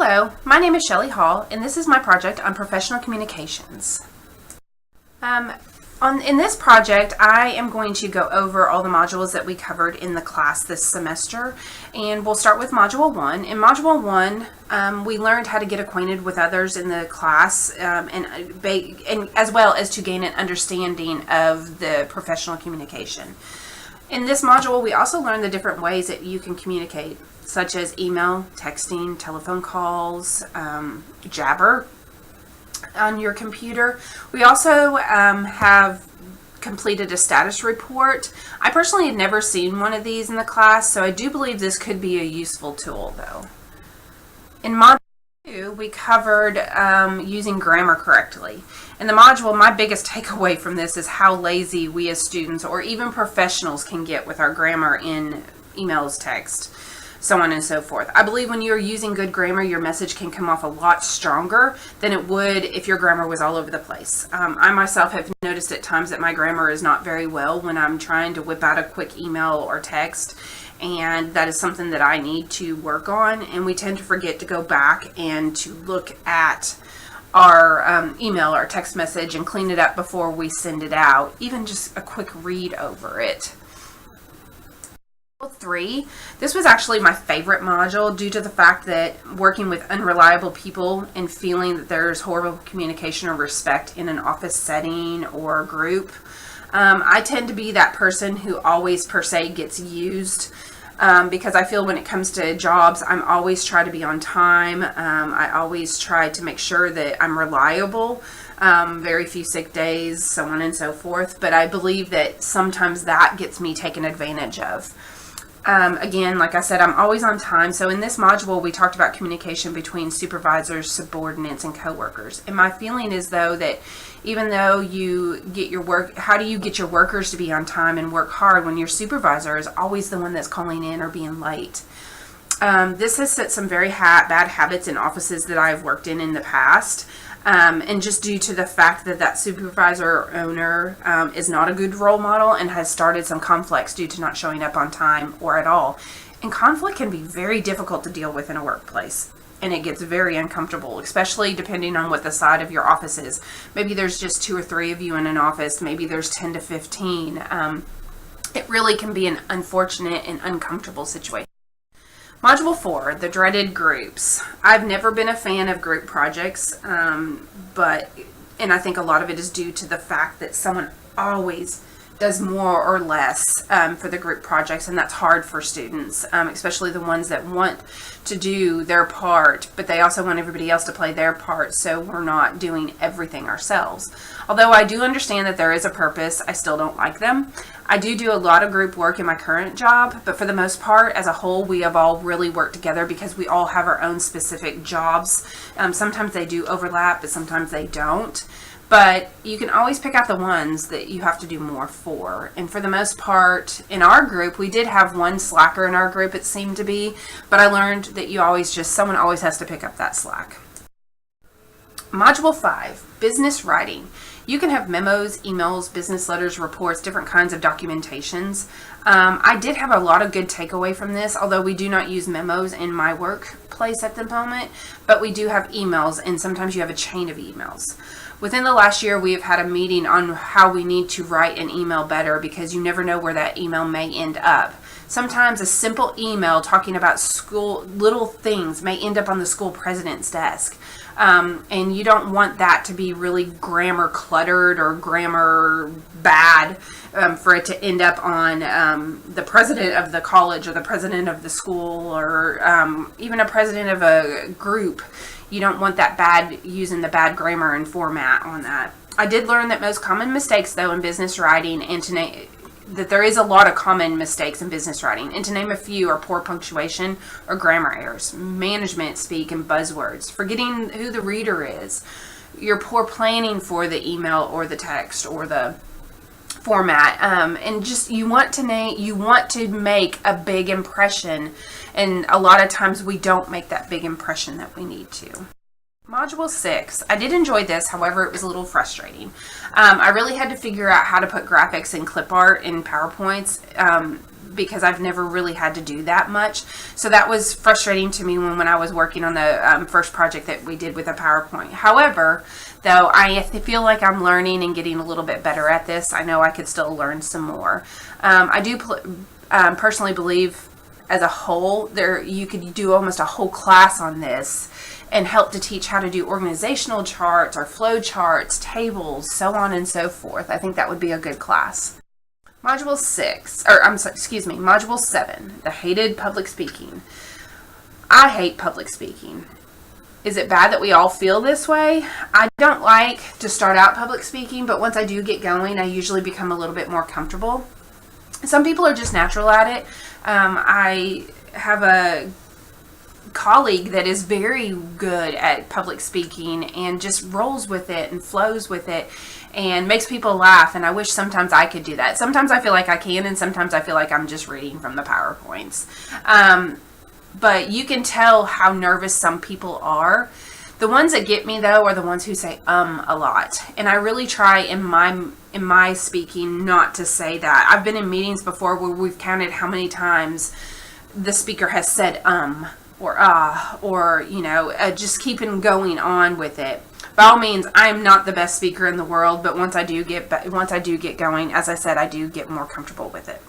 Hello, my name is Shelly Hall, and this is my project on professional communications. In this project, I am going to go over all the modules that we covered in the class this semester, and we'll start with Module 1. In Module 1, we learned how to get acquainted with others in the class, and as well as to gain an understanding of the professional communication. In this module, we also learned the different ways that you can communicate, such as email, texting, telephone calls, Jabber on your computer. We also have completed a status report. I personally had never seen one of these in the class, so I do believe this could be a useful tool, though. In Module 2, we covered using grammar correctly. In the module, my biggest takeaway from this is how lazy we as students or even professionals can get with our grammar in emails, text, so on and so forth. I believe when you're using good grammar, your message can come off a lot stronger than it would if your grammar was all over the place. I myself have noticed at times that my grammar is not very well when I'm trying to whip out a quick email or text, and that is something that I need to work on, and we tend to forget to go back and to look at our email or text message and clean it up before we send it out, even just a quick read over it. Module 3, this was actually my favorite module due to the fact that working with unreliable people and feeling that there's horrible communication or respect in an office setting or group. I tend to be that person who always per se gets used. Because I feel when it comes to jobs, I'm always try to be on time. I always try to make sure that I'm reliable. Very few sick days, so on and so forth. But I believe that sometimes that gets me taken advantage of. Again, like I said, I'm always on time. So in this module, we talked about communication between supervisors, subordinates, and coworkers. And my feeling is, though, that even though you get your work, how do you get your workers to be on time and work hard when your supervisor is always the one that's calling in or being late? This has set some very bad habits in offices that I've worked in the past. And just due to the fact that that supervisor or owner is not a good role model and has started some conflicts due to not showing up on time or at all. And conflict can be very difficult to deal with in a workplace. And it gets very uncomfortable, especially depending on what the side of your office is. Maybe there's just 2 or 3 of you in an office. Maybe there's 10 to 15. It really can be an unfortunate and uncomfortable situation. Module 4, the dreaded groups. I've never been a fan of group projects, and I think a lot of it is due to the fact that someone always does more or less for the group projects, and that's hard for students, especially the ones that want to do their part, but they also want everybody else to play their part, so we're not doing everything ourselves. Although I do understand that there is a purpose, I still don't like them. I do a lot of group work in my current job, but for the most part, as a whole, we have all really worked together because we all have our own specific jobs. Sometimes they do overlap, but sometimes they don't. But you can always pick out the ones that you have to do more for. And for the most part, in our group, we did have one slacker in our group, it seemed to be. But I learned that someone always has to pick up that slack. Module 5, business writing. You can have memos, emails, business letters, reports, different kinds of documentations. I did have a lot of good takeaway from this, although we do not use memos in my workplace at the moment. But we do have emails, and sometimes you have a chain of emails. Within the last year, we have had a meeting on how we need to write an email better because you never know where that email may end up. Sometimes a simple email talking about school little things may end up on the school president's desk. And you don't want that to be really grammar cluttered or grammar bad for it to end up on the president of the college or the president of the school or even a president of a group. You don't want that bad, using the bad grammar and format on that. I did learn that most common mistakes, though, in business writing, and that there is a lot of common mistakes in business writing, and to name a few are poor punctuation or grammar errors, management speak and buzzwords, forgetting who the reader is, your poor planning for the email or the text or the format, and just you want to make a big impression, and a lot of times we don't make that big impression that we need to. Module 6. I did enjoy this, however, it was a little frustrating. I really had to figure out how to put graphics and clip art in PowerPoints. because I've never really had to do that much. So that was frustrating to me when I was working on the first project that we did with a PowerPoint. However, though, I feel like I'm learning and getting a little bit better at this. I know I could still learn some more. I do personally believe, as a whole, you could do almost a whole class on this and help to teach how to do organizational charts or flow charts, tables, so on and so forth. I think that would be a good class. Module 7, the hated public speaking. I hate public speaking. Is it bad that we all feel this way? I don't like to start out public speaking, but once I do get going, I usually become a little bit more comfortable. Some people are just natural at it. I have a colleague that is very good at public speaking and just rolls with it and flows with it and makes people laugh, and I wish sometimes I could do that. Sometimes I feel like I can, and sometimes I feel like I'm just reading from the PowerPoints. But you can tell how nervous some people are. The ones that get me, though, are the ones who say a lot, and I really try in my speaking not to say that. I've been in meetings before where we've counted how many times the speaker has said or or just keeping going on with it. By all means, I'm not the best speaker in the world, but once I do get going, as I said, I do get more comfortable with it.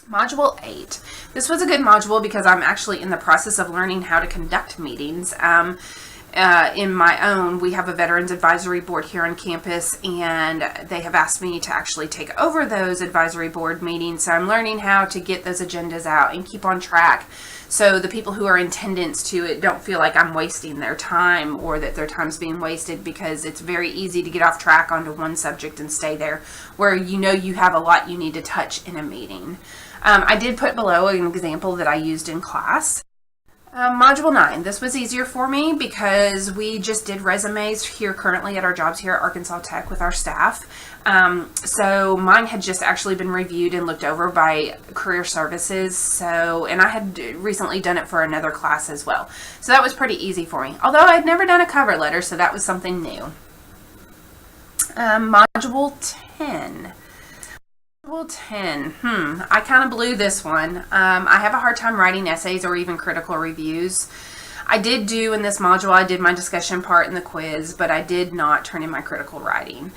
Module 8. This was a good module because I'm actually in the process of learning how to conduct meetings. In my own, we have a Veterans Advisory Board here on campus, and they have asked me to actually take over those advisory board meetings. So I'm learning how to get those agendas out and keep on track, so the people who are in attendance to it don't feel like I'm wasting their time or that their time's being wasted, because it's very easy to get off track onto one subject and stay there where you have a lot you need to touch in a meeting. I did put below an example that I used in class. Module 9. This was easier for me because we just did resumes here currently at our jobs here at Arkansas Tech with our staff. So mine had just actually been reviewed and looked over by Career Services. And I had recently done it for another class as well. So that was pretty easy for me. Although I'd never done a cover letter, so that was something new. Module 10. Module 10. I kind of blew this one. I have a hard time writing essays or even critical reviews. I did do in this module, I did my discussion part in the quiz, but I did not turn in my critical writing.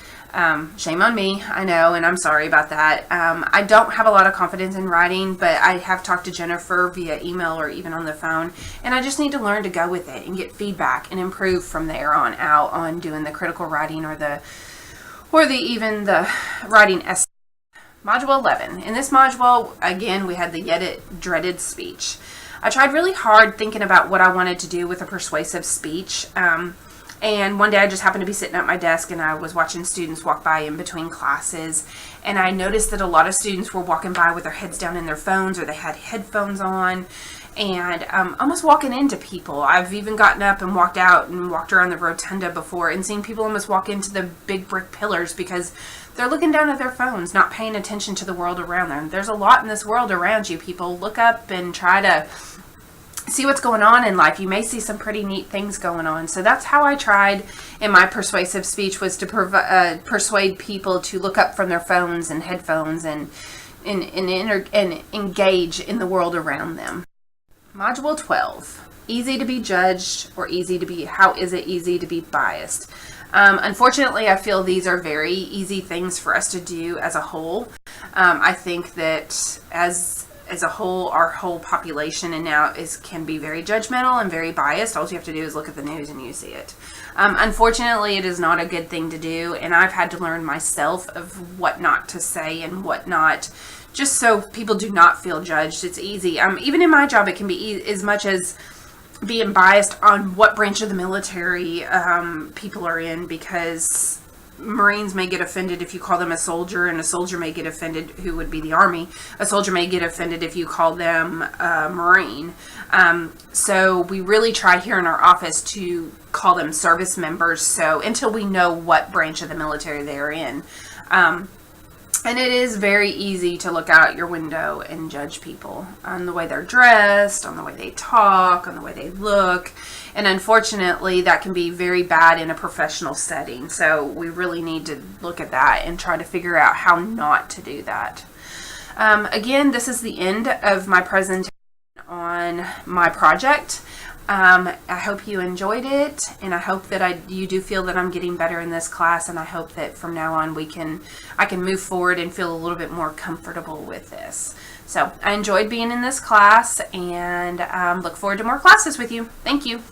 Shame on me, I know, and I'm sorry about that. I don't have a lot of confidence in writing, but I have talked to Jennifer via email or even on the phone, and I just need to learn to go with it and get feedback and improve from there on out on doing the critical writing or even the writing essay. Module 11. In this module, again, we had the yet dreaded speech. I tried really hard thinking about what I wanted to do with a persuasive speech. And one day I just happened to be sitting at my desk and I was watching students walk by in between classes. And I noticed that a lot of students were walking by with their heads down in their phones, or they had headphones on, and almost walking into people. I've even gotten up and walked out and walked around the rotunda before and seen people almost walk into the big brick pillars because they're looking down at their phones, not paying attention to the world around them. There's a lot in this world around you. People look up and try to see what's going on in life. You may see some pretty neat things going on. So that's how I tried in my persuasive speech, was to persuade people to look up from their phones and headphones and engage in the world around them. Module 12. Easy to be judged, or how is it easy to be biased? Unfortunately, I feel these are very easy things for us to do as a whole. I think that as a whole, our whole population and now can be very judgmental and very biased. All you have to do is look at the news and you see it. Unfortunately, it is not a good thing to do, and I've had to learn myself of what not to say and what not, just so people do not feel judged. It's easy. Even in my job, it can be as much as being biased on what branch of the military people are in, because Marines may get offended if you call them a soldier, and a soldier may get offended, who would be the Army. A soldier may get offended if you call them a Marine. So we really try here in our office to call them service members, so until we know what branch of the military they're in. And it is very easy to look out your window and judge people on the way they're dressed, on the way they talk, on the way they look. And unfortunately, that can be very bad in a professional setting. So we really need to look at that and try to figure out how not to do that. Again, this is the end of my presentation on my project. I hope you enjoyed it, and I hope that you do feel that I'm getting better in this class, and I hope that from now on I can move forward and feel a little bit more comfortable with this. So I enjoyed being in this class, and look forward to more classes with you. Thank you.